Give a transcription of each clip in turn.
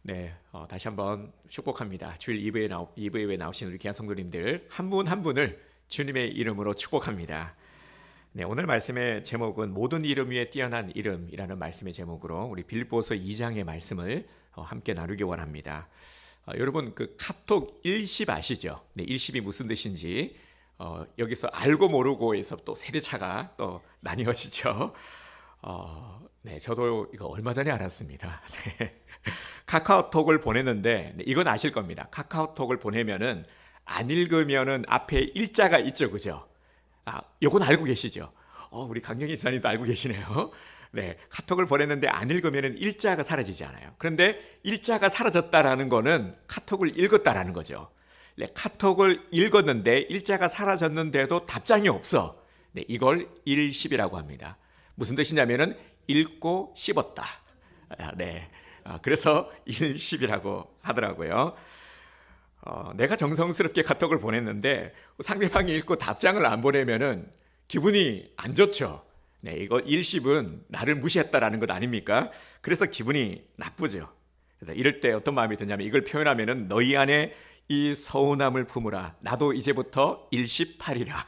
네, 다시 한번 축복합니다. 주일 2부에 나오신 우리 귀한 성도님들 한 분 한 분을 주님의 이름으로 축복합니다. 네, 오늘 말씀의 제목은 모든 이름 위에 뛰어난 이름이라는 말씀의 제목으로 우리 빌립보서 2장의 말씀을 함께 나누기 원합니다. 여러분 그 카톡 일십 아시죠? 네, 일십이 무슨 뜻인지 여기서 알고 모르고에서 또 세대차가 또 나뉘어지죠. 네, 저도 이거 얼마 전에 알았습니다. 네. 카카오톡을 보냈는데 이건 아실 겁니다. 카카오톡을 보내면은 안 읽으면은 앞에 일자가 있죠, 그죠? 요건 알고 계시죠? 우리 강경희 지사님도 알고 계시네요. 네, 카톡을 보냈는데 안 읽으면은 일자가 사라지지 않아요. 그런데 일자가 사라졌다라는 거는 카톡을 읽었다라는 거죠. 네, 카톡을 읽었는데 일자가 사라졌는데도 답장이 없어. 네, 이걸 일십이라고 합니다. 무슨 뜻이냐면은 읽고 씹었다. 네. 그래서 일십이라고 하더라고요. 내가 정성스럽게 카톡을 보냈는데 상대방이 읽고 답장을 안 보내면은 기분이 안 좋죠. 네, 이거 일십은 나를 무시했다라는 것 아닙니까? 그래서 기분이 나쁘죠. 이럴 때 어떤 마음이 드냐면 이걸 표현하면은 너희 안에 이 서운함을 품으라. 나도 이제부터 일십하리라.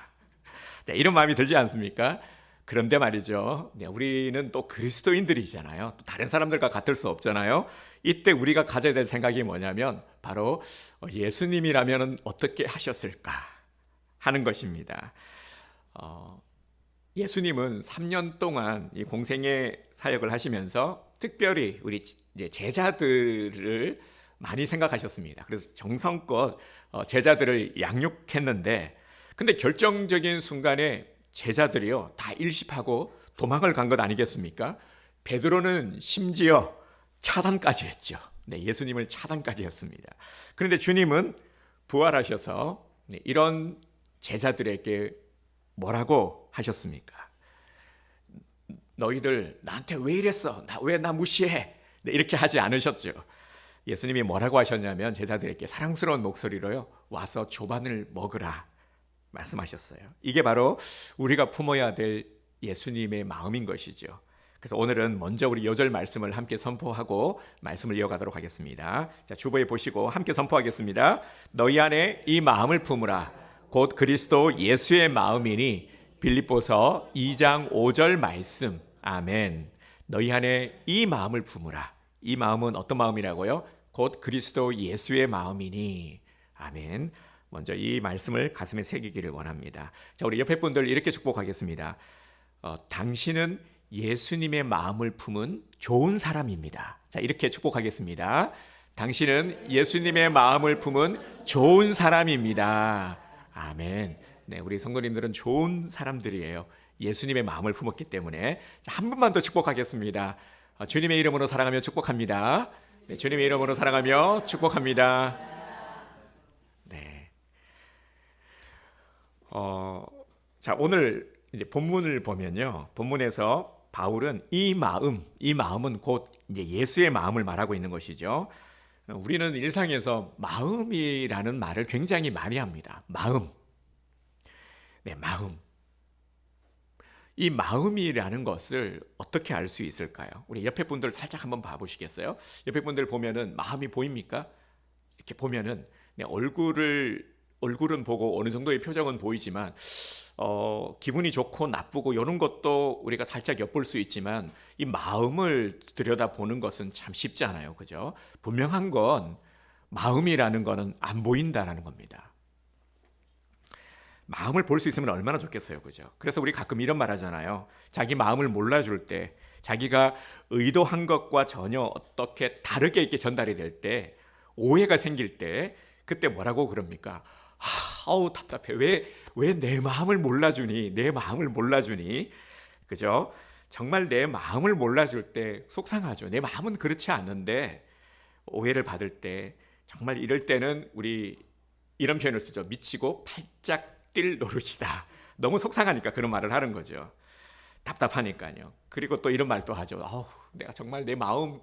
이런 마음이 들지 않습니까? 그런데 말이죠. 우리는 또 그리스도인들이잖아요. 또 다른 사람들과 같을 수 없잖아요. 이때 우리가 가져야 될 생각이 뭐냐면 바로 예수님이라면 어떻게 하셨을까 하는 것입니다. 예수님은 3년 동안 이 공생의 사역을 하시면서 특별히 우리 이제 제자들을 많이 생각하셨습니다. 그래서 정성껏 제자들을 양육했는데 근데 결정적인 순간에 제자들이요 다 일십하고 도망을 간 것 아니겠습니까? 베드로는 심지어 차단까지 했죠. 네, 예수님을 차단까지 했습니다. 그런데 주님은 부활하셔서 이런 제자들에게 뭐라고 하셨습니까? 너희들 나한테 왜 이랬어? 왜 나 무시해? 네, 이렇게 하지 않으셨죠. 예수님이 뭐라고 하셨냐면 제자들에게 사랑스러운 목소리로요 와서 조반을 먹으라 말씀하셨어요. 이게 바로 우리가 품어야 될 예수님의 마음인 것이죠. 그래서 오늘은 먼저 우리 요절 말씀을 함께 선포하고 말씀을 이어가도록 하겠습니다. 자, 주보에 보시고 함께 선포하겠습니다. 너희 안에 이 마음을 품으라. 곧 그리스도 예수의 마음이니 빌립보서 2장 5절 말씀. 아멘. 너희 안에 이 마음을 품으라. 이 마음은 어떤 마음이라고요? 곧 그리스도 예수의 마음이니. 아멘. 먼저 이 말씀을 가슴에 새기기를 원합니다. 자, 우리 옆에 분들 이렇게 축복하겠습니다. 당신은 예수님의 마음을 품은 좋은 사람입니다. 자, 이렇게 축복하겠습니다. 당신은 예수님의 마음을 품은 좋은 사람입니다. 아멘. 네, 우리 성도님들은 좋은 사람들이에요. 예수님의 마음을 품었기 때문에. 자, 한 번만 더 축복하겠습니다. 주님의 이름으로 사랑하며 축복합니다. 네, 주님의 이름으로 사랑하며 축복합니다. 네. 자, 오늘 이제 본문을 보면요. 본문에서 바울은 이 마음은 곧 이제 예수의 마음을 말하고 있는 것이죠. 우리는 일상에서 마음이라는 말을 굉장히 많이 합니다. 마음. 네, 마음. 이 마음이라는 것을 어떻게 알 수 있을까요? 우리 옆에 분들 살짝 한번 봐보시겠어요? 옆에 분들 보면은 마음이 보입니까? 이렇게 보면은 얼굴은 보고 어느 정도의 표정은 보이지만 기분이 좋고 나쁘고 이런 것도 우리가 살짝 엿볼 수 있지만 이 마음을 들여다보는 것은 참 쉽지 않아요. 그죠? 분명한 건 마음이라는 거는 안 보인다라는 겁니다. 마음을 볼 수 있으면 얼마나 좋겠어요. 그죠? 그래서 우리 가끔 이런 말 하잖아요. 자기 마음을 몰라줄 때 자기가 의도한 것과 전혀 어떻게 다르게 이렇게 전달이 될 때 오해가 생길 때 그때 뭐라고 그럽니까? 답답해. 왜 내 마음을 몰라주니? 내 마음을 몰라주니? 그죠? 정말 내 마음을 몰라줄 때 속상하죠. 내 마음은 그렇지 않은데 오해를 받을 때 정말 이럴 때는 우리 이런 표현을 쓰죠. 미치고 팔짝 뛸 노릇이다. 너무 속상하니까 그런 말을 하는 거죠. 답답하니까요. 그리고 또 이런 말도 하죠. 내가 정말 내 마음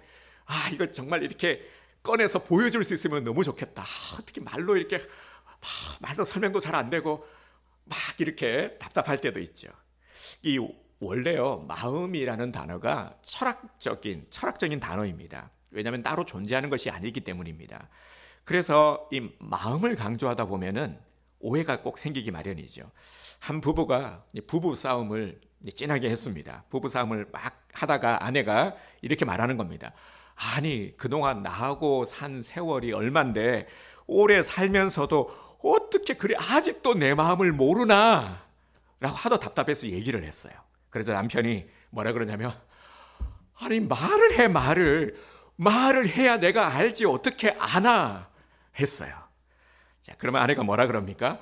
이거 정말 이렇게 꺼내서 보여줄 수 있으면 너무 좋겠다. 어떻게 말로 이렇게 말도 설명도 잘 안 되고 막 이렇게 답답할 때도 있죠. 이 원래요 마음이라는 단어가 철학적인 단어입니다. 왜냐하면 따로 존재하는 것이 아니기 때문입니다. 그래서 이 마음을 강조하다 보면은 오해가 꼭 생기기 마련이죠. 한 부부가 부부 싸움을 진하게 했습니다. 부부 싸움을 막 하다가 아내가 이렇게 말하는 겁니다. 아니, 그동안 나하고 산 세월이 얼만데 오래 살면서도 어떻게 그래 아직도 내 마음을 모르나? 라고 하도 답답해서 얘기를 했어요. 그래서 남편이 뭐라 그러냐면, 아니 말을 해, 말을 해야 내가 알지 어떻게 아나 했어요. 자, 그러면 아내가 뭐라 그럽니까?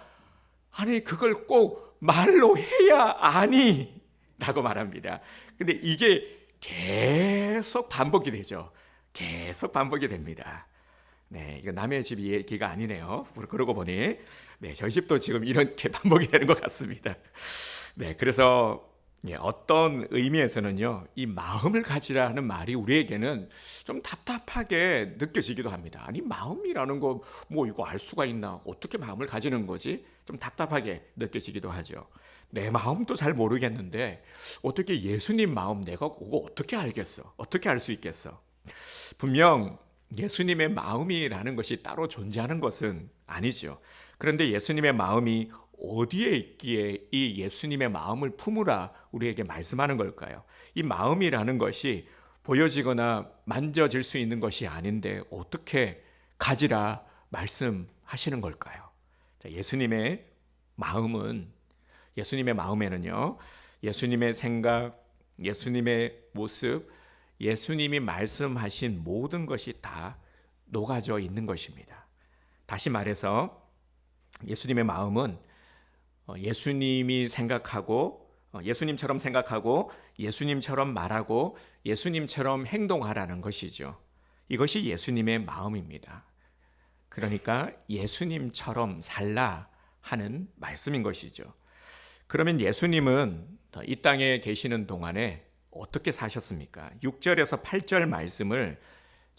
아니 그걸 꼭 말로 해야 아니 라고 말합니다. 근데 이게 계속 반복이 되죠. 계속 반복이 됩니다. 네, 이거 남의 집 얘기가 아니네요. 그러고 보니 네, 저희 집도 지금 이렇게 반복이 되는 것 같습니다. 네, 그래서 어떤 의미에서는요, 이 마음을 가지라 하는 말이 우리에게는 좀 답답하게 느껴지기도 합니다. 아니, 마음이라는 거 뭐 이거 알 수가 있나? 어떻게 마음을 가지는 거지? 좀 답답하게 느껴지기도 하죠. 내 마음도 잘 모르겠는데 어떻게 예수님 마음 내가 그거 어떻게 알겠어? 어떻게 알 수 있겠어? 분명 예수님의 마음이라는 것이 따로 존재하는 것은 아니죠. 그런데 예수님의 마음이 어디에 있기에 이 예수님의 마음을 품으라 우리에게 말씀하는 걸까요? 이 마음이라는 것이 보여지거나 만져질 수 있는 것이 아닌데 어떻게 가지라 말씀하시는 걸까요? 자, 예수님의 마음에는요, 예수님의 생각, 예수님의 모습, 예수님이 말씀하신 모든 것이 다 녹아져 있는 것입니다. 다시 말해서 예수님의 마음은 예수님이 생각하고 예수님처럼 생각하고 예수님처럼 말하고 예수님처럼 행동하라는 것이죠. 이것이 예수님의 마음입니다. 그러니까 예수님처럼 살라 하는 말씀인 것이죠. 그러면 예수님은 이 땅에 계시는 동안에 어떻게 사셨습니까? 6절에서 8절 말씀을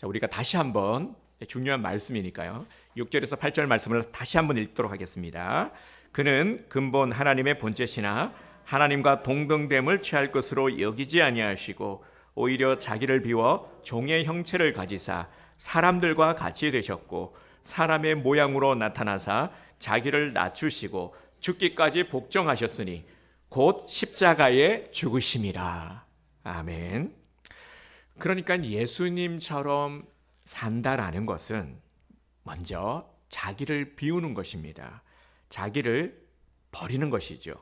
우리가 다시 한번, 중요한 말씀이니까요. 6절에서 8절 말씀을 다시 한번 읽도록 하겠습니다. 그는 근본 하나님의 본체시나 하나님과 동등됨을 취할 것으로 여기지 아니하시고 오히려 자기를 비워 종의 형체를 가지사 사람들과 같이 되셨고 사람의 모양으로 나타나사 자기를 낮추시고 죽기까지 복종하셨으니 곧 십자가에 죽으심이라. 아멘. 그러니까 예수님처럼 산다라는 것은 먼저 자기를 비우는 것입니다. 자기를 버리는 것이죠.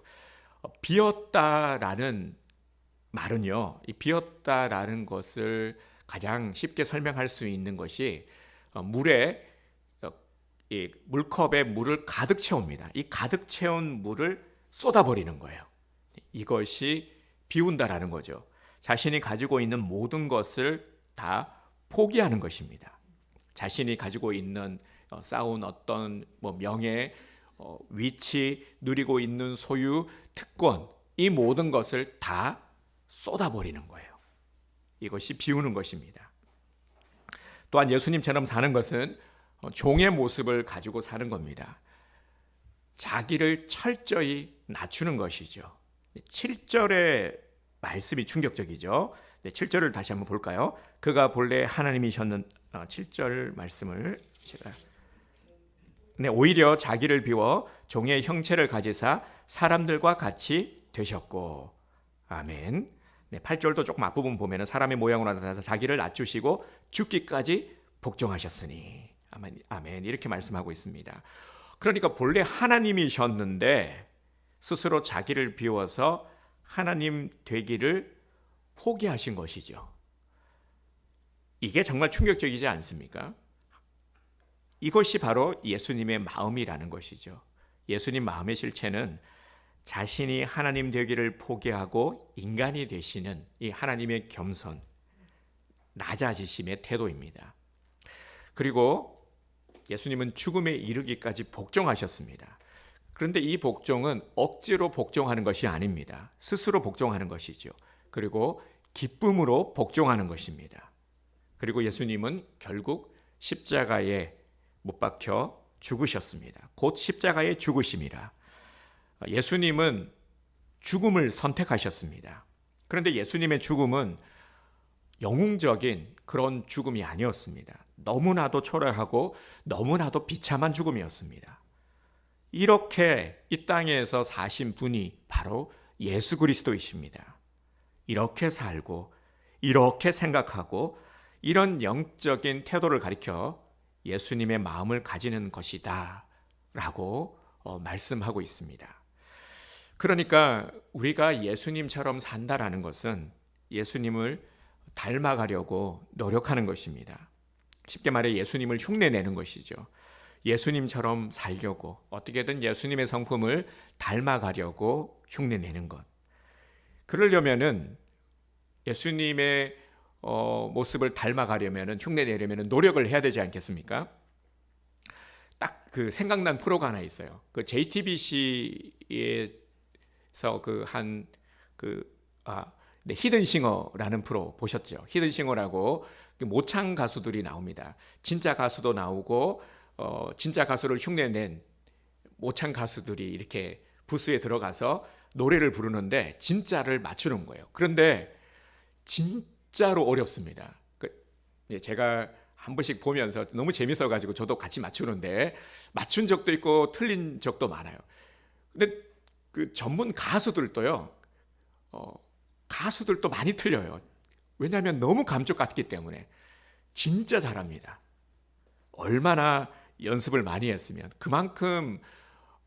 비었다라는 말은요, 이 비었다라는 것을 가장 쉽게 설명할 수 있는 것이 물에 이 물컵에 물을 가득 채웁니다. 이 가득 채운 물을 쏟아버리는 거예요. 이것이 비운다라는 거죠. 자신이 가지고 있는 모든 것을 다 포기하는 것입니다. 자신이 가지고 있는 쌓은 어떤 명예, 위치, 누리고 있는 소유, 특권, 이 모든 것을 다 쏟아버리는 거예요. 이것이 비우는 것입니다. 또한 예수님처럼 사는 것은 종의 모습을 가지고 사는 겁니다. 자기를 철저히 낮추는 것이죠. 7절의 말씀이 충격적이죠. 7절을 다시 한번 볼까요? 그가 본래 하나님이셨는 7절 말씀을 제가 오히려 자기를 비워 종의 형체를 가지사 사람들과 같이 되셨고, 아멘. 8절도 조금 앞부분 보면 사람의 모양으로 나타나서 자기를 낮추시고 죽기까지 복종하셨으니, 아멘, 아멘, 이렇게 말씀하고 있습니다. 그러니까 본래 하나님이셨는데 스스로 자기를 비워서 하나님 되기를 포기하신 것이죠. 이게 정말 충격적이지 않습니까? 이것이 바로 예수님의 마음이라는 것이죠. 예수님 마음의 실체는 자신이 하나님 되기를 포기하고 인간이 되시는 이 하나님의 겸손, 낮아지심의 태도입니다. 그리고 예수님은 죽음에 이르기까지 복종하셨습니다. 그런데 이 복종은 억지로 복종하는 것이 아닙니다. 스스로 복종하는 것이죠. 그리고 기쁨으로 복종하는 것입니다. 그리고 예수님은 결국 십자가에 못 박혀 죽으셨습니다. 곧 십자가에 죽으심이라. 예수님은 죽음을 선택하셨습니다. 그런데 예수님의 죽음은 영웅적인 그런 죽음이 아니었습니다. 너무나도 초라하고 너무나도 비참한 죽음이었습니다. 이렇게 이 땅에서 사신 분이 바로 예수 그리스도이십니다. 이렇게 살고 이렇게 생각하고 이런 영적인 태도를 가리켜 예수님의 마음을 가지는 것이다 라고 말씀하고 있습니다. 그러니까 우리가 예수님처럼 산다라는 것은 예수님을 닮아가려고 노력하는 것입니다. 쉽게 말해 예수님을 흉내내는 것이죠. 예수님처럼 살려고 어떻게든 예수님의 성품을 닮아가려고 흉내내는 것. 그러려면은 예수님의 모습을 닮아가려면은 흉내내려면은 노력을 해야 되지 않겠습니까? 딱 그 생각난 프로가 하나 있어요. 그 JTBC에서 히든싱어라는 프로 보셨죠? 히든싱어라고 그 모창 가수들이 나옵니다. 진짜 가수도 나오고 진짜 가수를 흉내낸 모창 가수들이 이렇게 부스에 들어가서 노래를 부르는데 진짜를 맞추는 거예요. 그런데 진짜로 어렵습니다. 제가 한 번씩 보면서 너무 재밌어가지고 저도 같이 맞추는데 맞춘 적도 있고 틀린 적도 많아요. 근데 그 전문 가수들도요, 가수들도 많이 틀려요. 왜냐하면 너무 감쪽 같기 때문에. 진짜 잘합니다. 얼마나 연습을 많이 했으면 그만큼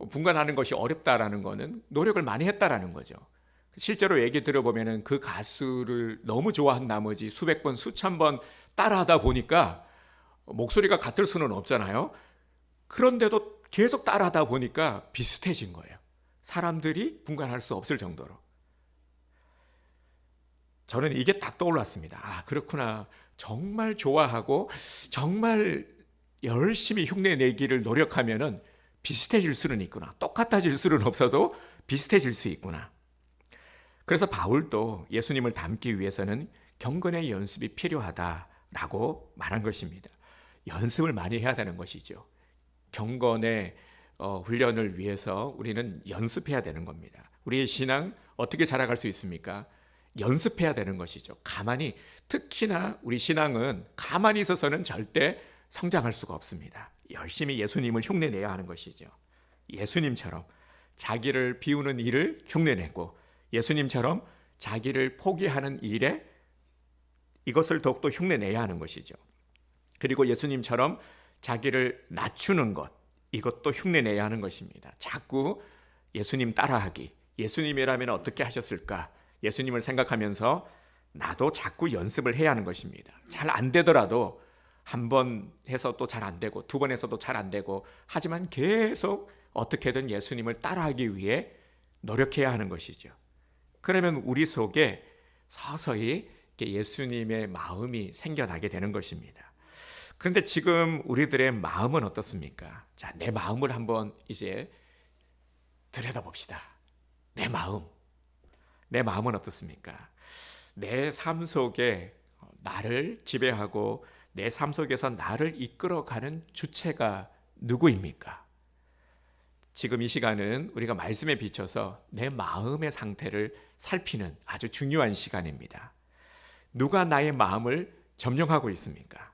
분간하는 것이 어렵다라는 거는 노력을 많이 했다라는 거죠. 실제로 얘기 들어보면은 그 가수를 너무 좋아한 나머지 수백 번, 수천 번 따라하다 보니까 목소리가 같을 수는 없잖아요. 그런데도 계속 따라하다 보니까 비슷해진 거예요. 사람들이 분간할 수 없을 정도로. 저는 이게 딱 떠올랐습니다. 아, 그렇구나. 정말 좋아하고 정말 열심히 흉내내기를 노력하면은 비슷해질 수는 있구나. 똑같아질 수는 없어도 비슷해질 수 있구나. 그래서 바울도 예수님을 닮기 위해서는 경건의 연습이 필요하다라고 말한 것입니다. 연습을 많이 해야 되는 것이죠. 경건의 훈련을 위해서 우리는 연습해야 되는 겁니다. 우리의 신앙 어떻게 자라갈 수 있습니까? 연습해야 되는 것이죠. 가만히, 특히나 우리 신앙은 가만히 있어서는 절대 성장할 수가 없습니다. 열심히 예수님을 흉내내야 하는 것이죠. 예수님처럼 자기를 비우는 일을 흉내내고 예수님처럼 자기를 포기하는 일에 이것을 더욱더 흉내내야 하는 것이죠. 그리고 예수님처럼 자기를 낮추는 것, 이것도 흉내내야 하는 것입니다. 자꾸 예수님 따라하기, 예수님이라면 어떻게 하셨을까? 예수님을 생각하면서 나도 자꾸 연습을 해야 하는 것입니다. 잘 안 되더라도 한 번 해서 또 잘 안 되고 두 번 해서도 잘 안 되고 하지만 계속 어떻게든 예수님을 따라하기 위해 노력해야 하는 것이죠. 그러면 우리 속에 서서히 예수님의 마음이 생겨나게 되는 것입니다. 그런데 지금 우리들의 마음은 어떻습니까? 자, 내 마음을 한번 이제 들여다봅시다. 내 마음은 어떻습니까? 내 삶 속에 나를 지배하고 내 삶 속에서 나를 이끌어가는 주체가 누구입니까? 지금 이 시간은 우리가 말씀에 비춰서 내 마음의 상태를 살피는 아주 중요한 시간입니다. 누가 나의 마음을 점령하고 있습니까?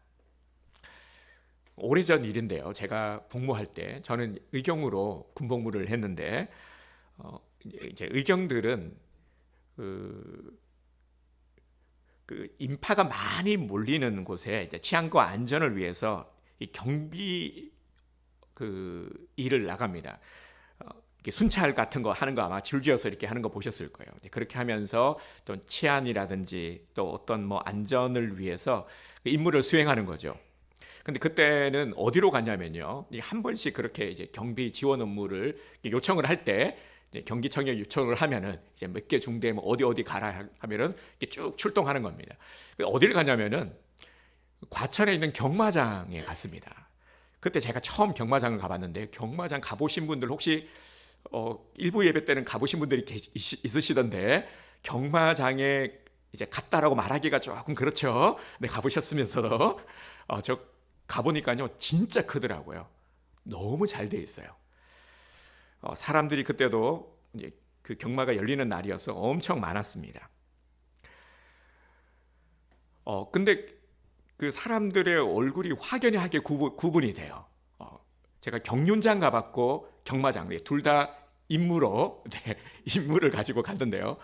오래전 일인데요. 제가 복무할 때 저는 의경으로 군복무를 했는데 이제 의경들은 그 인파가 많이 몰리는 곳에 이제 치안과 안전을 위해서 이 경비 일을 나갑니다. 이렇게 순찰 같은 거 하는 거 아마 줄지어서 이렇게 하는 거 보셨을 거예요. 그렇게 하면서 또 치안이라든지 또 어떤 뭐 안전을 위해서 임무를 수행하는 거죠. 근데 그때는 어디로 갔냐면요. 한 번씩 그렇게 이제 경비 지원 업무를 요청을 할 때 경기청에 요청을 하면은 이제 몇 개 중대 뭐 어디 가라 하면은 이렇게 쭉 출동하는 겁니다. 어디를 가냐면은 과천에 있는 경마장에 갔습니다. 그때 제가 처음 경마장을 가봤는데 경마장 가보신 분들 혹시 일부 예배 때는 가보신 분들이 있으시던데 경마장에 이제 갔다라고 말하기가 조금 그렇죠. 네, 가보셨으면서도 저 가보니까요 진짜 크더라고요. 너무 잘 돼 있어요. 사람들이 그때도 이제 그 경마가 열리는 날이어서 엄청 많았습니다. 근데 그 사람들의 얼굴이 확연하게 구분이 돼요. 제가 경륜장 가봤고 경마장 둘 다 임무로 임무를 가지고 갔는데요.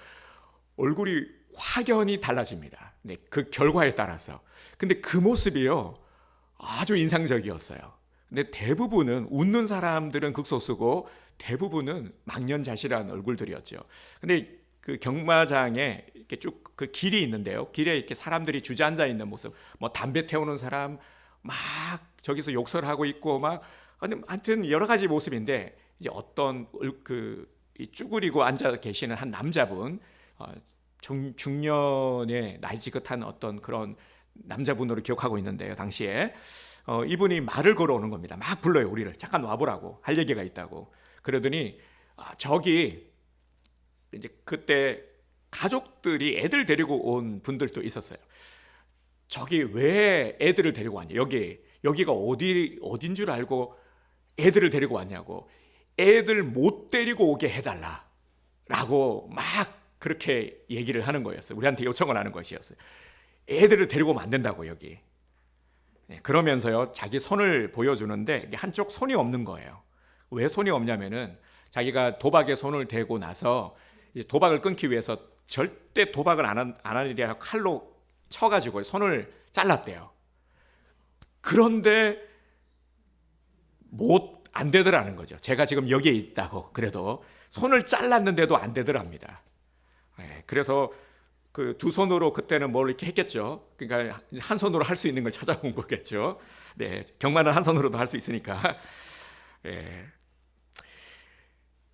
얼굴이 확연히 달라집니다. 그 결과에 따라서. 근데 그 모습이요, 아주 인상적이었어요. 근데 대부분은 웃는 사람들은 극소수고 대부분은 망연자실한 얼굴들이었죠. 근데 그 경마장에 이렇게 쭉 그 길이 있는데요. 길에 이렇게 사람들이 주저앉아 있는 모습, 뭐 담배 태우는 사람 막 저기서 욕설하고 있고 막 하여튼 여러 가지 모습인데, 이제 어떤 쭈그리고 앉아 계시는 한 남자분, 중년의 나이 지긋한 어떤 그런 남자분으로 기억하고 있는데요. 당시에 이분이 말을 걸어오는 겁니다. 막 불러요. 우리를 잠깐 와보라고, 할 얘기가 있다고. 그러더니 저기 이제 그때 가족들이 애들 데리고 온 분들도 있었어요. 저기 왜 애들을 데리고 왔냐? 여기가 어딘 줄 알고 애들을 데리고 왔냐고. 애들 못 데리고 오게 해달라라고 막 그렇게 얘기를 하는 거였어요. 우리한테 요청을 하는 것이었어요. 애들을 데리고 오면 안 된다고 여기. 그러면서요, 자기 손을 보여주는데 한쪽 손이 없는 거예요. 왜 손이 없냐면은 자기가 도박에 손을 대고 나서 이제 도박을 끊기 위해서 절대 도박을 안 하리라 칼로 쳐가지고 손을 잘랐대요. 그런데 안 되더라는 거죠. 제가 지금 여기에 있다고 그래도 손을 잘랐는데도 안 되더랍니다. 그래서 그 두 손으로 그때는 뭘 이렇게 했겠죠. 그러니까 한 손으로 할 수 있는 걸 찾아온 거겠죠. 경마는 한 손으로도 할 수 있으니까.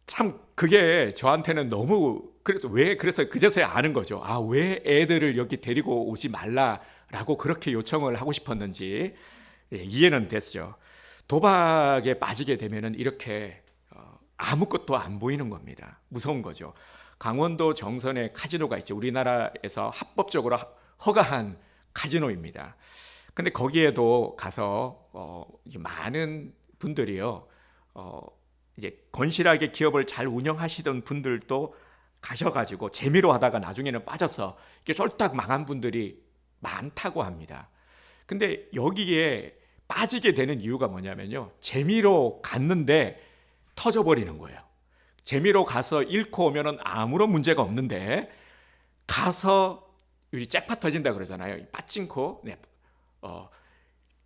참 그게 저한테는 너무, 그래서 그제서야 아는 거죠. 왜 애들을 여기 데리고 오지 말라라고 그렇게 요청을 하고 싶었는지 이해는 됐죠. 도박에 빠지게 되면은 이렇게 아무것도 안 보이는 겁니다. 무서운 거죠. 강원도 정선에 카지노가 있죠. 우리나라에서 합법적으로 허가한 카지노입니다. 근데 거기에도 가서 많은 분들이요, 이제 건실하게 기업을 잘 운영하시던 분들도 가셔가지고 재미로 하다가 나중에는 빠져서 이렇게 쫄딱 망한 분들이 많다고 합니다. 근데 여기에 빠지게 되는 이유가 뭐냐면요, 재미로 갔는데 터져버리는 거예요. 재미로 가서 잃고 오면은 아무런 문제가 없는데, 가서 우리 잭팟 터진다 그러잖아요. 빠찡코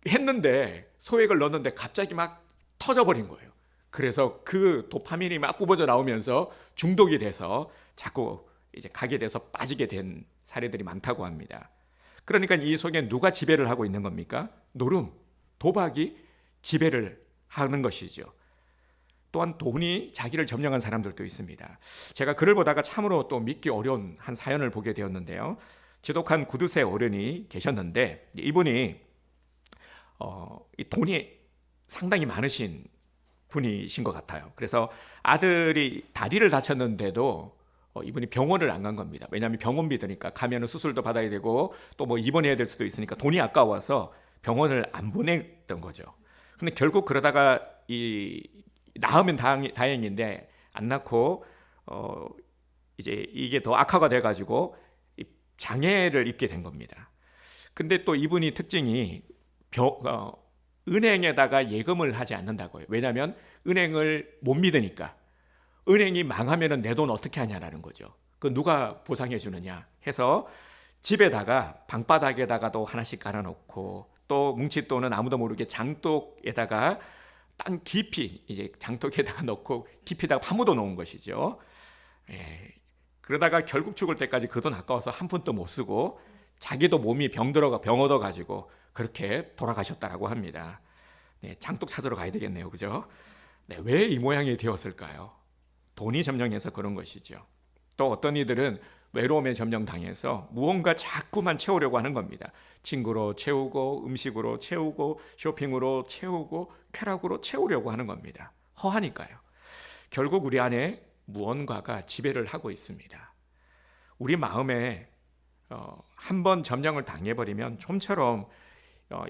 했는데, 소액을 넣었는데 갑자기 막 터져버린 거예요. 그래서 그 도파민이 막 뿜어져 나오면서 중독이 돼서 자꾸 이제 가게 돼서 빠지게 된 사례들이 많다고 합니다. 그러니까 이 속에 누가 지배를 하고 있는 겁니까? 노름, 도박이 지배를 하는 것이죠. 또한 돈이 자기를 점령한 사람들도 있습니다. 제가 글을 보다가 참으로 또 믿기 어려운 한 사연을 보게 되었는데요. 지독한 구두쇠 어른이 계셨는데, 이분이 이 돈이 상당히 많으신 분이신 것 같아요. 그래서 아들이 다리를 다쳤는데도 이분이 병원을 안 간 겁니다. 왜냐하면 병원비 드니까, 가면은 수술도 받아야 되고 또 뭐 입원해야 될 수도 있으니까 돈이 아까워서 병원을 안 보냈던 거죠. 근데 결국 그러다가 낳으면 다행인데 안 낳고 이제 이게 더 악화가 돼가지고 장애를 입게 된 겁니다. 근데 또 이분이 특징이 은행에다가 예금을 하지 않는다고요. 왜냐하면 은행을 못 믿으니까. 은행이 망하면 내 돈 어떻게 하냐라는 거죠. 그 누가 보상해 주느냐 해서 집에다가 방바닥에다가도 하나씩 깔아놓고, 또 뭉칫돈은 아무도 모르게 장독에다가 땅 깊이 이제 장독에다가 넣고 깊이다가 파묻어 놓은 것이죠. 그러다가 결국 죽을 때까지 그 돈 아까워서 한 푼도 못 쓰고 자기도 몸이 병 얻어 가지고 그렇게 돌아가셨다라고 합니다. 장독 찾으러 가야 되겠네요, 그죠? 왜 이 모양이 되었을까요? 돈이 점령해서 그런 것이죠. 또 어떤 이들은 외로움에 점령당해서 무언가 자꾸만 채우려고 하는 겁니다. 친구로 채우고, 음식으로 채우고, 쇼핑으로 채우고, 쾌락으로 채우려고 하는 겁니다. 허하니까요. 결국 우리 안에 무언가가 지배를 하고 있습니다. 우리 마음에 한번 점령을 당해버리면 좀처럼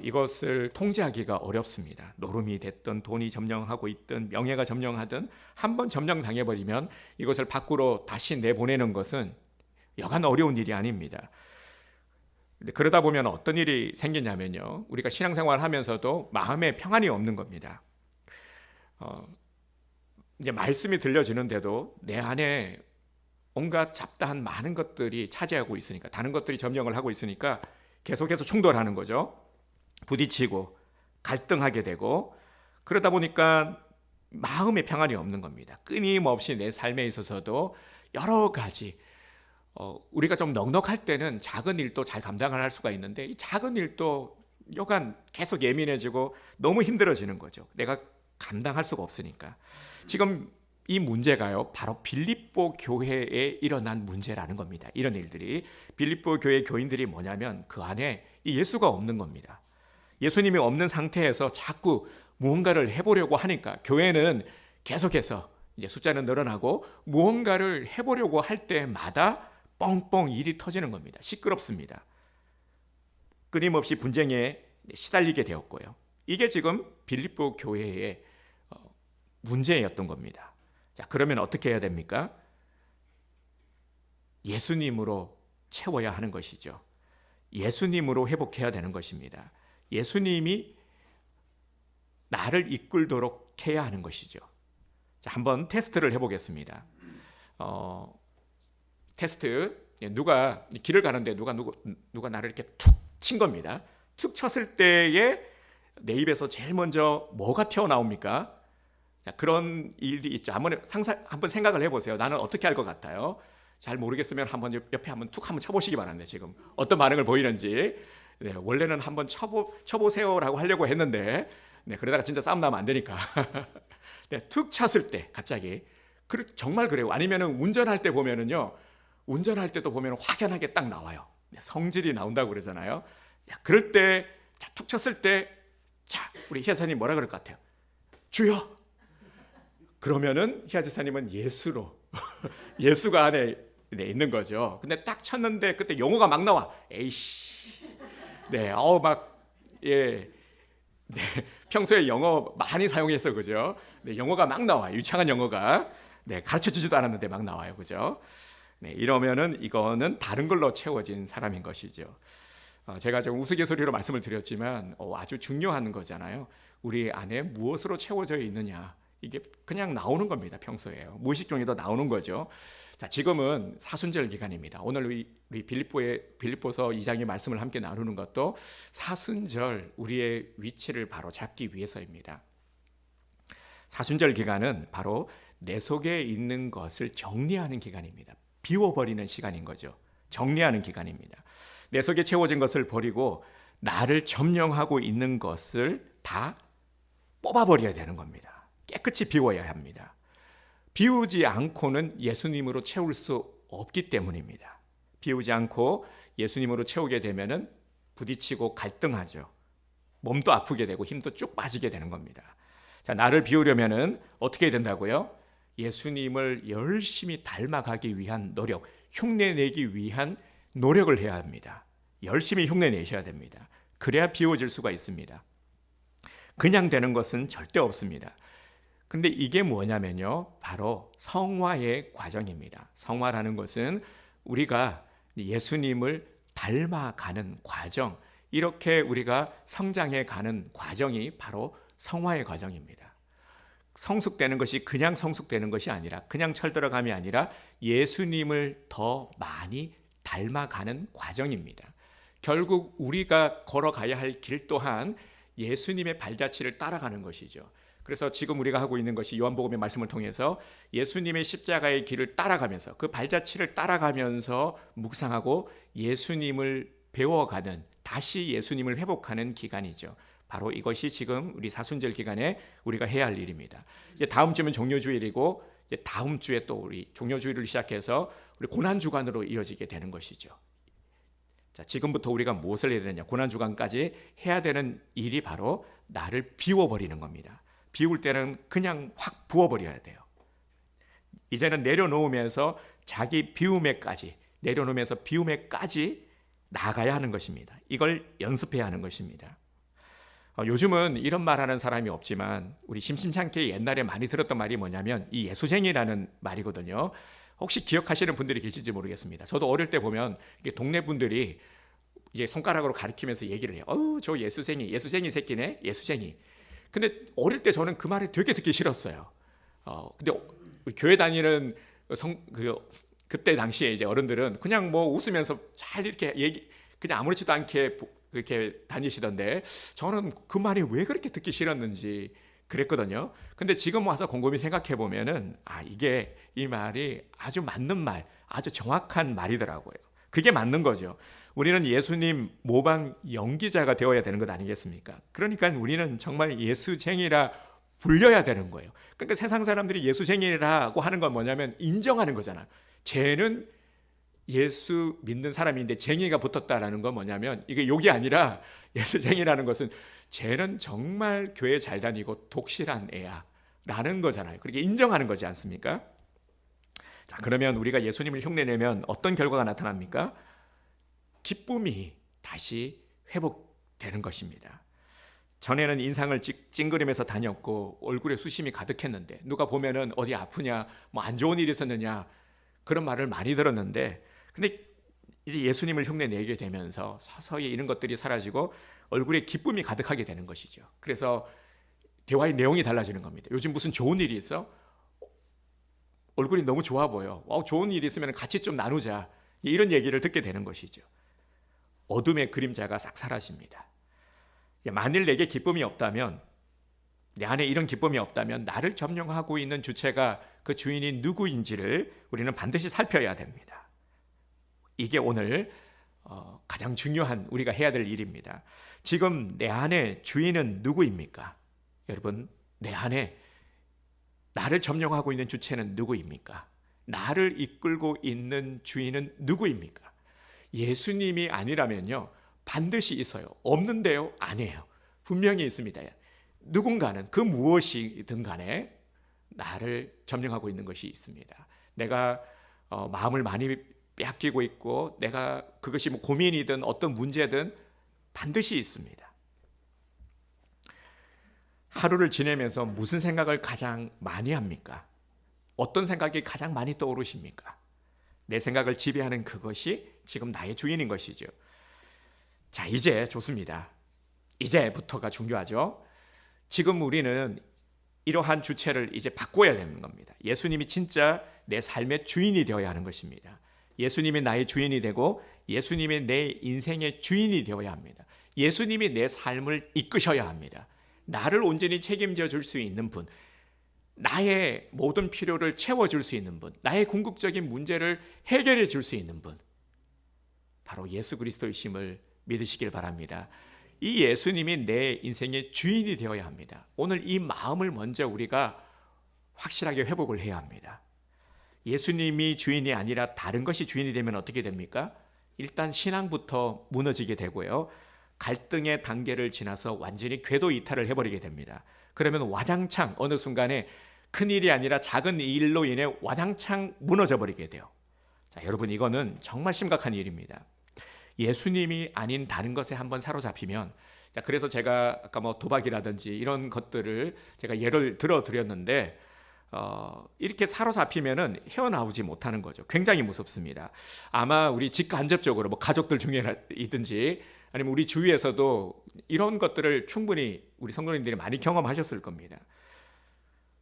이것을 통제하기가 어렵습니다. 노름이 됐든 돈이 점령하고 있든 명예가 점령하든 한번 점령당해버리면 이것을 밖으로 다시 내보내는 것은 여간 어려운 일이 아닙니다. 근데 그러다 보면 어떤 일이 생기냐면요. 우리가 신앙생활 하면서도 마음에 평안이 없는 겁니다. 어, 이제 말씀이 들려지는데도 내 안에 온갖 잡다한 많은 것들이 차지하고 있으니까, 다른 것들이 점령을 하고 있으니까 계속해서 충돌하는 거죠. 부딪히고 갈등하게 되고, 그러다 보니까 마음의 평안이 없는 겁니다. 끊임없이 내 삶에 있어서도 여러 가지 우리가 좀 넉넉할 때는 작은 일도 잘 감당을 할 수가 있는데, 이 작은 일도 여간 계속 예민해지고 너무 힘들어지는 거죠. 내가 감당할 수가 없으니까. 지금 이 문제가요, 바로 빌립보 교회에 일어난 문제라는 겁니다. 이런 일들이 빌립보 교회 교인들이 뭐냐면 그 안에 예수가 없는 겁니다. 예수님이 없는 상태에서 자꾸 무언가를 해보려고 하니까 교회는 계속해서 이제 숫자는 늘어나고 무언가를 해보려고 할 때마다 뻥뻥 일이 터지는 겁니다. 시끄럽습니다. 끊임없이 분쟁에 시달리게 되었고요. 이게 지금 빌립보 교회의 문제였던 겁니다. 자, 그러면 어떻게 해야 됩니까? 예수님으로 채워야 하는 것이죠. 예수님으로 회복해야 되는 것입니다. 예수님이 나를 이끌도록 해야 하는 것이죠. 자, 한번 테스트를 해보겠습니다. 테스트. 누가 길을 가는데 누가 나를 이렇게 툭 친 겁니다. 툭 쳤을 때에 내 입에서 제일 먼저 뭐가 튀어나옵니까? 자, 그런 일이 있죠. 한번 생각을 해보세요. 나는 어떻게 할 것 같아요? 잘 모르겠으면 한번 옆에 한번 툭 한번 쳐보시기 바랍니다. 지금 어떤 반응을 보이는지. 네, 원래는 한번 쳐보세요라고 하려고 했는데, 네, 그러다가 진짜 싸움 나면 안 되니까. 네, 툭 쳤을 때 갑자기 정말 그래요. 아니면은 운전할 때 보면은요, 운전할 때도 보면 확연하게 딱 나와요. 네, 성질이 나온다고 그러잖아요. 야, 그럴 때 툭 쳤을 때, 자, 우리 희아사님 뭐라 그럴 것 같아요? 주여. 그러면은 희아 지사님은 예수로 예수가 안에 있는 거죠. 근데 딱 쳤는데 그때 용어가 막 나와. 에이씨. 네, 예. 네, 평소에 영어 많이 사용해서 그죠? 네, 영어가 막 나와요. 유창한 영어가. 네, 가르쳐 주지도 않았는데 막 나와요. 그죠? 네, 이러면은 이거는 다른 걸로 채워진 사람인 것이죠. 제가 좀 우스갯소리로 말씀을 드렸지만 아주 중요한 거잖아요. 우리 안에 무엇으로 채워져 있느냐. 이게 그냥 나오는 겁니다. 평소에요. 무의식 중에도 나오는 거죠. 자, 지금은 사순절 기간입니다. 오늘 우리 빌립보서 2장의 말씀을 함께 나누는 것도 사순절 우리의 위치를 바로 잡기 위해서입니다. 사순절 기간은 바로 내 속에 있는 것을 정리하는 기간입니다. 비워버리는 시간인 거죠. 정리하는 기간입니다. 내 속에 채워진 것을 버리고 나를 점령하고 있는 것을 다 뽑아버려야 되는 겁니다. 깨끗이 비워야 합니다. 비우지 않고는 예수님으로 채울 수 없기 때문입니다. 비우지 않고 예수님으로 채우게 되면은 부딪히고 갈등하죠. 몸도 아프게 되고 힘도 쭉 빠지게 되는 겁니다. 자, 나를 비우려면은 어떻게 된다고요? 예수님을 열심히 닮아가기 위한 노력, 흉내내기 위한 노력을 해야 합니다. 열심히 흉내내셔야 됩니다. 그래야 비워질 수가 있습니다. 그냥 되는 것은 절대 없습니다. 근데 이게 뭐냐면요, 바로 성화의 과정입니다. 성화라는 것은 우리가 예수님을 닮아가는 과정, 이렇게 우리가 성장해 가는 과정이 바로 성화의 과정입니다. 성숙되는 것이 그냥 성숙되는 것이 아니라, 그냥 철들어감이 아니라 예수님을 더 많이 닮아가는 과정입니다. 결국 우리가 걸어가야 할 길 또한 예수님의 발자취를 따라가는 것이죠. 그래서 지금 우리가 하고 있는 것이 요한복음의 말씀을 통해서 예수님의 십자가의 길을 따라가면서, 그 발자취를 따라가면서 묵상하고 예수님을 배워가는, 다시 예수님을 회복하는 기간이죠. 바로 이것이 지금 우리 사순절 기간에 우리가 해야 할 일입니다. 이제 다음 주면 종료주일이고, 이제 다음 주에 또 우리 종료주일을 시작해서 우리 고난주간으로 이어지게 되는 것이죠. 자, 지금부터 우리가 무엇을 해야 되느냐? 고난주간까지 해야 되는 일이 바로 나를 비워버리는 겁니다. 비울 때는 그냥 확 부어버려야 돼요. 이제는 내려놓으면서 자기 비움에까지, 내려놓으면서 비움에까지 나가야 하는 것입니다. 이걸 연습해야 하는 것입니다. 요즘은 이런 말하는 사람이 없지만 우리 심심찮게 옛날에 많이 들었던 말이 뭐냐면 이 예수쟁이라는 말이거든요. 혹시 기억하시는 분들이 계실지 모르겠습니다. 저도 어릴 때 보면 동네 분들이 이제 손가락으로 가리키면서 얘기를 해요. 어우, 저 예수쟁이 새끼네, 예수쟁이. 근데 어릴 때 저는 그 말이 되게 듣기 싫었어요. 근데 교회 다니는 그때 당시에 이제 어른들은 그냥 뭐 웃으면서 잘 이렇게 그냥 아무렇지도 않게 그렇게 다니시던데, 저는 그 말이 왜 그렇게 듣기 싫었는지 그랬거든요. 근데 지금 와서 곰곰이 생각해 보면은 이게 이 말이 아주 맞는 말, 아주 정확한 말이더라고요. 그게 맞는 거죠. 우리는 예수님 모방 연기자가 되어야 되는 것 아니겠습니까? 그러니까 우리는 정말 예수쟁이라 불려야 되는 거예요. 그러니까 세상 사람들이 예수쟁이라고 하는 건 뭐냐면 인정하는 거잖아. 쟤는 예수 믿는 사람인데 쟁이가 붙었다라는 건 뭐냐면, 이게 욕이 아니라 예수쟁이라는 것은 쟤는 정말 교회 잘 다니고 독실한 애야 라는 거잖아요. 그렇게 인정하는 거지 않습니까? 자, 그러면 우리가 예수님을 흉내내면 어떤 결과가 나타납니까? 기쁨이 다시 회복되는 것입니다. 전에는 인상을 찡그리면서 다녔고 얼굴에 수심이 가득했는데, 누가 보면은 어디 아프냐, 뭐 안 좋은 일 있었느냐, 그런 말을 많이 들었는데, 근데 이제 예수님을 흉내내게 되면서 서서히 이런 것들이 사라지고 얼굴에 기쁨이 가득하게 되는 것이죠. 그래서 대화의 내용이 달라지는 겁니다. 요즘 무슨 좋은 일이 있어? 얼굴이 너무 좋아 보여. 좋은 일이 있으면 같이 좀 나누자. 이런 얘기를 듣게 되는 것이죠. 어둠의 그림자가 싹 사라집니다. 만일 내게 기쁨이 없다면, 내 안에 이런 기쁨이 없다면 나를 점령하고 있는 주체가, 그 주인이 누구인지를 우리는 반드시 살펴야 됩니다. 이게 오늘 가장 중요한 우리가 해야 될 일입니다. 지금 내 안에 주인은 누구입니까? 여러분, 내 안에 나를 점령하고 있는 주체는 누구입니까? 나를 이끌고 있는 주인은 누구입니까? 예수님이 아니라면요, 반드시 있어요. 없는데요? 아니에요. 분명히 있습니다. 누군가는 그 무엇이든 간에 나를 점령하고 있는 것이 있습니다. 내가 마음을 많이 빼앗기고 있고, 내가 그것이 뭐 고민이든 어떤 문제든 반드시 있습니다. 하루를 지내면서 무슨 생각을 가장 많이 합니까? 어떤 생각이 가장 많이 떠오르십니까? 내 생각을 지배하는 그것이 지금 나의 주인인 것이죠. 자, 이제 좋습니다. 이제부터가 중요하죠. 지금 우리는 이러한 주체를 이제 바꿔야 되는 겁니다. 예수님이 진짜 내 삶의 주인이 되어야 하는 것입니다. 예수님이 나의 주인이 되고 예수님이 내 인생의 주인이 되어야 합니다. 예수님이 내 삶을 이끄셔야 합니다. 나를 온전히 책임져 줄 수 있는 분, 나의 모든 필요를 채워줄 수 있는 분, 나의 궁극적인 문제를 해결해 줄 수 있는 분, 바로 예수 그리스도이심을 믿으시길 바랍니다. 이 예수님이 내 인생의 주인이 되어야 합니다. 오늘 이 마음을 먼저 우리가 확실하게 회복을 해야 합니다. 예수님이 주인이 아니라 다른 것이 주인이 되면 어떻게 됩니까? 일단 신앙부터 무너지게 되고요, 갈등의 단계를 지나서 완전히 궤도 이탈을 해버리게 됩니다. 그러면 와장창 어느 순간에 큰일이 아니라 작은 일로 인해 와장창 무너져 버리게 돼요. 자, 여러분, 이거는 정말 심각한 일입니다. 예수님이 아닌 다른 것에 한번 사로잡히면, 자, 그래서 제가 아까 뭐 도박이라든지 이런 것들을 제가 예를 들어 드렸는데, 이렇게 사로잡히면은 헤어나오지 못하는 거죠. 굉장히 무섭습니다. 아마 우리 직간접적으로 뭐 가족들 중에이든지 아니면 우리 주위에서도 이런 것들을 충분히 우리 성도님들이 많이 경험하셨을 겁니다.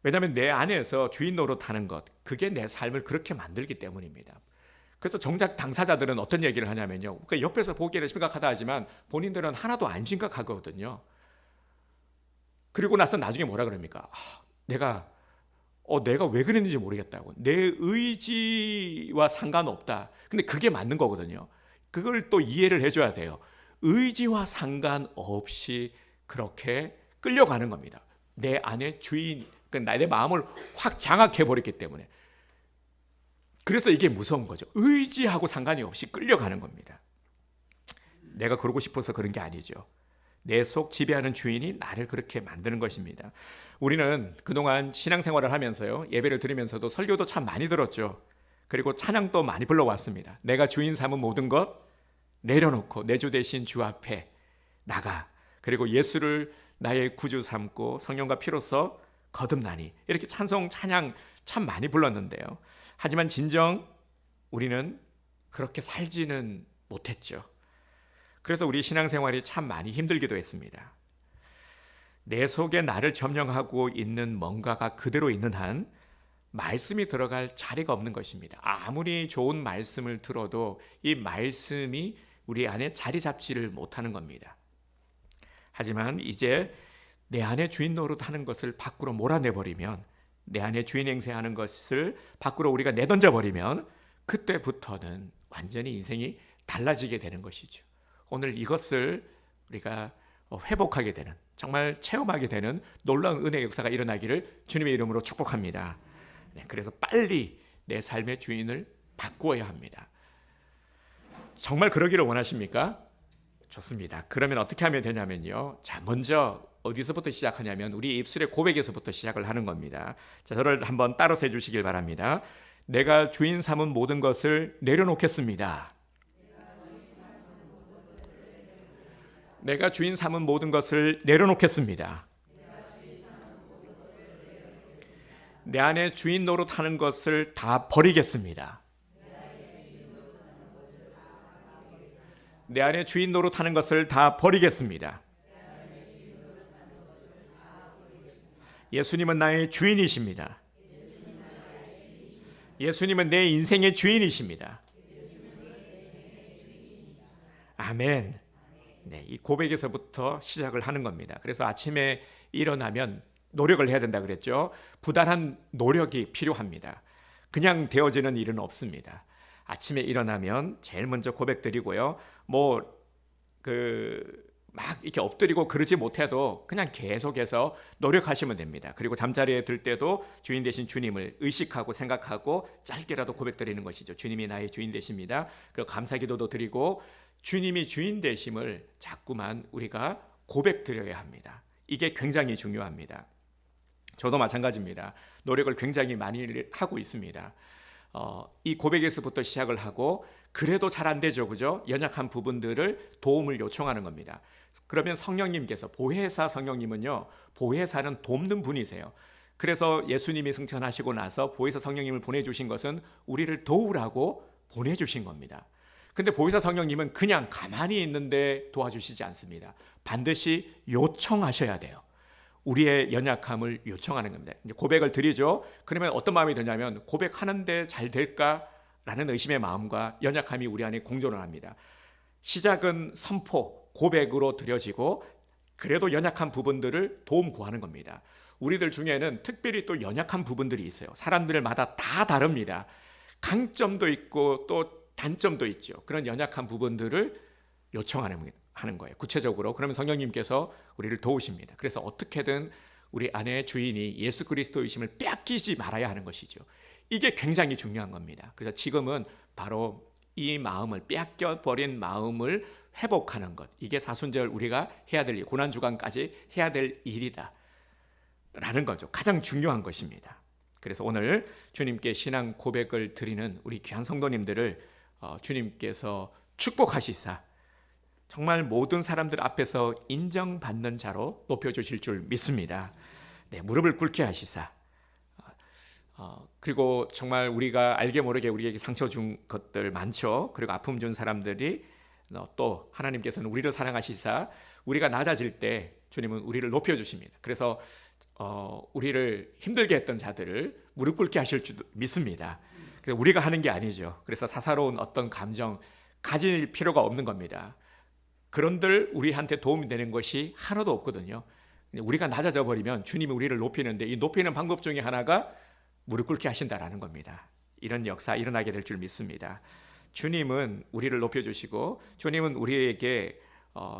왜냐하면 내 안에서 주인 노릇하는 것, 그게 내 삶을 그렇게 만들기 때문입니다. 그래서 정작 당사자들은 어떤 얘기를 하냐면요, 그러니까 옆에서 보기에는 심각하다 하지만 본인들은 하나도 안 심각하거든요. 그리고 나서 나중에 뭐라 그럽니까? 내가 왜 그랬는지 모르겠다고. 내 의지와 상관없다. 근데 그게 맞는 거거든요. 그걸 또 이해를 해줘야 돼요. 의지와 상관없이 그렇게 끌려가는 겁니다. 내 안에 주인, 내 마음을 확 장악해버렸기 때문에. 그래서 이게 무서운 거죠. 의지하고 상관이 없이 끌려가는 겁니다. 내가 그러고 싶어서 그런 게 아니죠. 내 속 지배하는 주인이 나를 그렇게 만드는 것입니다. 우리는 그동안 신앙생활을 하면서요, 예배를 드리면서도 설교도 참 많이 들었죠. 그리고 찬양도 많이 불러왔습니다. 내가 주인 삼은 모든 것 내려놓고 내 주 대신 주 앞에 나가, 그리고 예수를 나의 구주 삼고 성령과 피로써 거듭나니, 이렇게 찬송 찬양 참 많이 불렀는데요. 하지만 진정 우리는 그렇게 살지는 못했죠. 그래서 우리 신앙생활이 참 많이 힘들기도 했습니다. 내 속에 나를 점령하고 있는 뭔가가 그대로 있는 한 말씀이 들어갈 자리가 없는 것입니다. 아무리 좋은 말씀을 들어도 이 말씀이 우리 안에 자리 잡지를 못하는 겁니다. 하지만 이제 내 안에 주인 노릇하는 것을 밖으로 몰아내버리면, 내 안에 주인 행세하는 것을 밖으로 우리가 내던져버리면 그때부터는 완전히 인생이 달라지게 되는 것이죠. 오늘 이것을 우리가 회복하게 되는, 정말 체험하게 되는 놀라운 은혜의 역사가 일어나기를 주님의 이름으로 축복합니다. 그래서 빨리 내 삶의 주인을 바꾸어야 합니다. 정말 그러기를 원하십니까? 좋습니다. 그러면 어떻게 하면 되냐면요. 자, 먼저 어디서부터 시작하냐면 우리 입술의 고백에서부터 시작을 하는 겁니다. 자, 저를 한번 따라서 해주시길 바랍니다. 내가 주인 삼은 모든 것을 내려놓겠습니다. 내가 주인 삼은 모든 것을 내려놓겠습니다. 내 안에 주인 노릇하는 것을 다 버리겠습니다. 내 안에 주인 노릇하는 것을 다 버리겠습니다. 예수님은 나의 주인이십니다. 예수님은 내 인생의 주인이십니다. 아멘. 네, 이 고백에서부터 시작을 하는 겁니다. 그래서 아침에 일어나면 노력을 해야 된다 그랬죠. 부단한 노력이 필요합니다. 그냥 되어지는 일은 없습니다. 아침에 일어나면 제일 먼저 고백드리고요. 막 이렇게 엎드리고 그러지 못해도 그냥 계속해서 노력하시면 됩니다. 그리고 잠자리에 들 때도 주인 되신 주님을 의식하고 생각하고 짧게라도 고백드리는 것이죠. 주님이 나의 주인 되십니다. 그리고 감사기도도 드리고 주님이 주인 되심을 자꾸만 우리가 고백드려야 합니다. 이게 굉장히 중요합니다. 저도 마찬가지입니다. 노력을 굉장히 많이 하고 있습니다. 이 고백에서부터 시작을 하고 그래도 잘 안 되죠, 그죠? 연약한 부분들을 도움을 요청하는 겁니다. 그러면 성령님께서, 보혜사 성령님은요, 보혜사는 돕는 분이세요. 그래서 예수님이 승천하시고 나서 보혜사 성령님을 보내주신 것은 우리를 도우라고 보내주신 겁니다. 근데 보혜사 성령님은 그냥 가만히 있는데 도와주시지 않습니다. 반드시 요청하셔야 돼요. 우리의 연약함을 요청하는 겁니다. 이제 고백을 드리죠. 그러면 어떤 마음이 드냐면 고백하는데 잘 될까라는 의심의 마음과 연약함이 우리 안에 공존을 합니다. 시작은 선포, 고백으로 드려지고 그래도 연약한 부분들을 도움 구하는 겁니다. 우리들 중에는 특별히 또 연약한 부분들이 있어요. 사람들마다 다 다릅니다. 강점도 있고 또 단점도 있죠. 그런 연약한 부분들을 요청하는 거예요. 구체적으로. 그러면 성령님께서 우리를 도우십니다. 그래서 어떻게든 우리 안에 주인이 예수 그리스도이심을 빼앗기지 말아야 하는 것이죠. 이게 굉장히 중요한 겁니다. 그래서 지금은 바로 이 마음을, 빼앗겨버린 마음을 회복하는 것, 이게 사순절 우리가 해야 될 일, 고난주간까지 해야 될 일이다 라는 거죠. 가장 중요한 것입니다. 그래서 오늘 주님께 신앙 고백을 드리는 우리 귀한 성도님들을 주님께서 축복하시사 정말 모든 사람들 앞에서 인정받는 자로 높여주실 줄 믿습니다. 네, 무릎을 꿇게 하시사 그리고 정말 우리가 알게 모르게 우리에게 상처 준 것들 많죠. 그리고 아픔 준 사람들이 또 하나님께서는 우리를 사랑하시사 우리가 낮아질 때 주님은 우리를 높여주십니다. 그래서 우리를 힘들게 했던 자들을 무릎 꿇게 하실 줄 믿습니다. 그래서 우리가 하는 게 아니죠. 그래서 사사로운 어떤 감정 가질 필요가 없는 겁니다. 그런들 우리한테 도움이 되는 것이 하나도 없거든요. 우리가 낮아져 버리면 주님이 우리를 높이는데 이 높이는 방법 중에 하나가 무릎 꿇게 하신다라는 겁니다. 이런 역사 일어나게 될 줄 믿습니다. 주님은 우리를 높여주시고 주님은 우리에게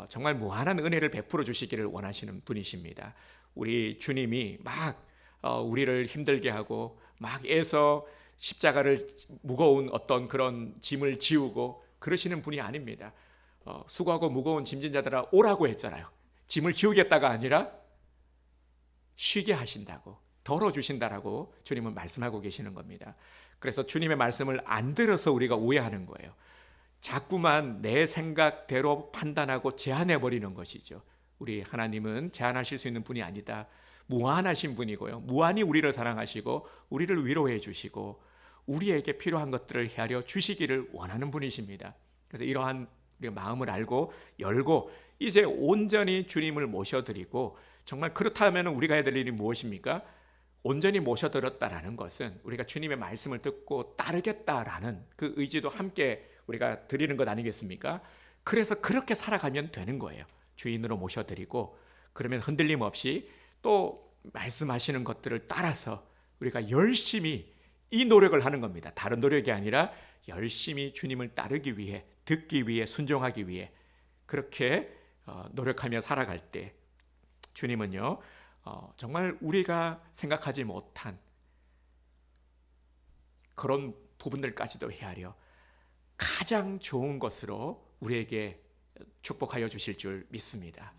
정말 무한한 은혜를 베풀어 주시기를 원하시는 분이십니다. 우리 주님이 막 우리를 힘들게 하고 막 애서 십자가를 무거운 어떤 그런 짐을 지우고 그러시는 분이 아닙니다. 수고하고 무거운 짐진 자들아 오라고 했잖아요. 짐을 지우겠다가 아니라 쉬게 하신다고, 덜어주신다라고 주님은 말씀하고 계시는 겁니다. 그래서 주님의 말씀을 안 들어서 우리가 오해하는 거예요. 자꾸만 내 생각대로 판단하고 제한해버리는 것이죠. 우리 하나님은 제한하실 수 있는 분이 아니다. 무한하신 분이고요. 무한히 우리를 사랑하시고 우리를 위로해 주시고 우리에게 필요한 것들을 헤아려 주시기를 원하는 분이십니다. 그래서 이러한 우리가 마음을 알고 열고 이제 온전히 주님을 모셔드리고, 정말 그렇다면 우리가 해야 될 일이 무엇입니까? 온전히 모셔드렸다라는 것은 우리가 주님의 말씀을 듣고 따르겠다라는 그 의지도 함께 우리가 드리는 것 아니겠습니까? 그래서 그렇게 살아가면 되는 거예요. 주인으로 모셔드리고, 그러면 흔들림 없이 또 말씀하시는 것들을 따라서 우리가 열심히 이 노력을 하는 겁니다. 다른 노력이 아니라 열심히 주님을 따르기 위해, 듣기 위해, 순종하기 위해 그렇게 노력하며 살아갈 때 주님은요, 정말 우리가 생각하지 못한 그런 부분들까지도 헤아려 가장 좋은 것으로 우리에게 축복하여 주실 줄 믿습니다.